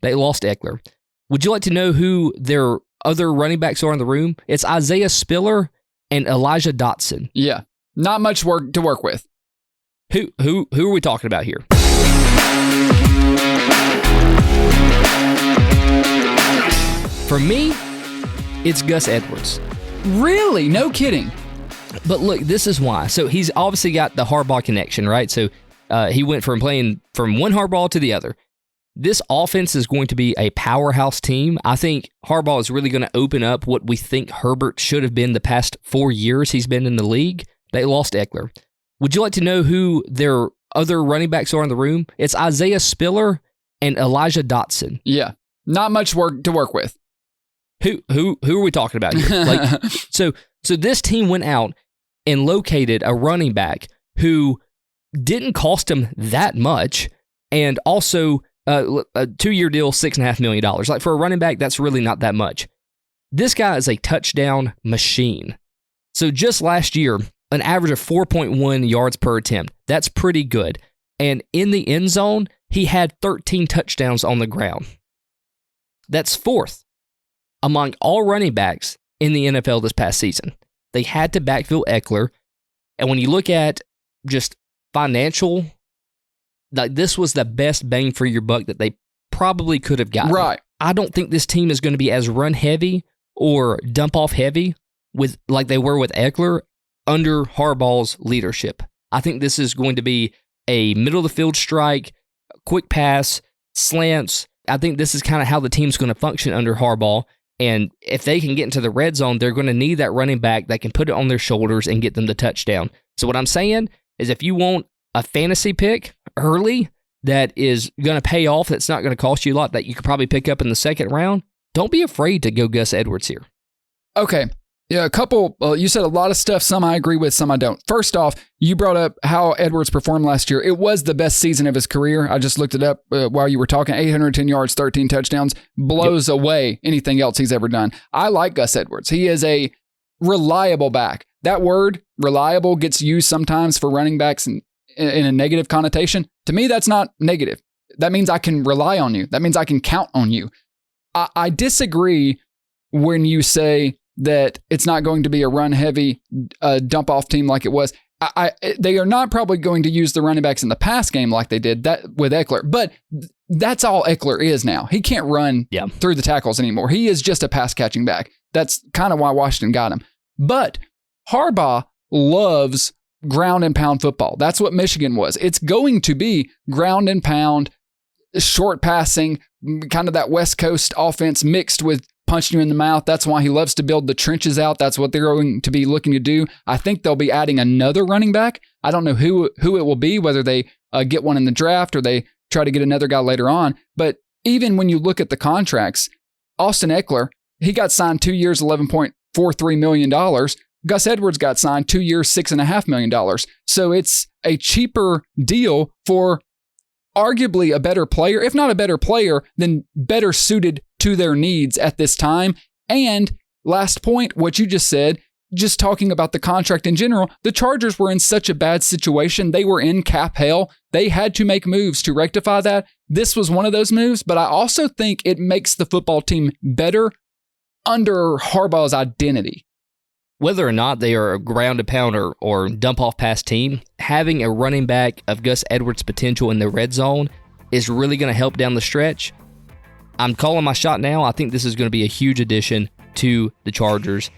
They lost Ekeler. Would you like to know who their other running backs are in the room? It's Isaiah Spiller and Elijah Dotson. Yeah, not much work to work with. Who are we talking about here? For me, it's Gus Edwards. Really? No kidding. But look, this is why. So he's obviously got the Harbaugh connection, right? So he went from playing from one Harbaugh to the other. This offense is going to be a powerhouse team. I think Harbaugh is really going to open up what we think Herbert should have been the past 4 years he's been in the league. They lost Ekeler. Would you like to know who their other running backs are in the room? It's Isaiah Spiller and Elijah Dotson. Yeah, not much work to work with. Who are we talking about here? So this team went out and located a running back who didn't cost him that much, and also a 2-year deal, $6.5 million. Like, for a running back, that's really not that much. This guy is a touchdown machine. So just last year, an average of 4.1 yards per attempt. That's pretty good. And in the end zone, he had 13 touchdowns on the ground. That's fourth among all running backs in the NFL this past season. They had to backfill Ekeler. And when you look at just financial, like, this was the best bang for your buck that they probably could have gotten. Right. I don't think this team is going to be as run heavy or dump off heavy with like they were with Ekeler under Harbaugh's leadership. I think this is going to be a middle of the field strike, quick pass, slants. I think this is kind of how the team's going to function under Harbaugh. And if they can get into the red zone, they're going to need that running back that can put it on their shoulders and get them the touchdown. So what I'm saying is, if you want a fantasy pick early that is going to pay off, that's not going to cost you a lot, that you could probably pick up in the second round, don't be afraid to go Gus Edwards here. Okay. Yeah, you said a lot of stuff. Some I agree with, some I don't. First off, you brought up how Edwards performed last year. It was the best season of his career. I just looked it up while you were talking. 810 yards, 13 touchdowns, blows away anything else he's ever done. I like Gus Edwards. He is a reliable back. That word, reliable, gets used sometimes for running backs in a negative connotation. To me, that's not negative. That means I can rely on you. That means I can count on you. I disagree when you say that it's not going to be a run-heavy dump-off team like it was. They are not probably going to use the running backs in the pass game like they did that with Ekeler, but that's all Ekeler is now. He can't run through the tackles anymore. He is just a pass-catching back. That's kind of why Washington got him. But Harbaugh loves ground and pound football. That's what Michigan was. It's going to be ground and pound, short passing, kind of that West Coast offense mixed with punching you in the mouth. That's why he loves to build the trenches out. That's what they're going to be looking to do. I think they'll be adding another running back. I don't know who it will be, whether they get one in the draft or they try to get another guy later on. But even when you look at the contracts, Austin Ekeler, he got signed 2 years, $11.43 million. Gus Edwards got signed 2 years, $6.5 million. So it's a cheaper deal for arguably a better player, if not a better player, then better suited to their needs at this time. And last point, what you just said, just talking about the contract in general, the Chargers were in such a bad situation. They were in cap hell. They had to make moves to rectify that. This was one of those moves, but I also think it makes the football team better under Harbaugh's identity. Whether or not they are a ground and pound or dump off pass team, having a running back of Gus Edwards' potential in the red zone is really going to help down the stretch. I'm calling my shot now. I think this is going to be a huge addition to the Chargers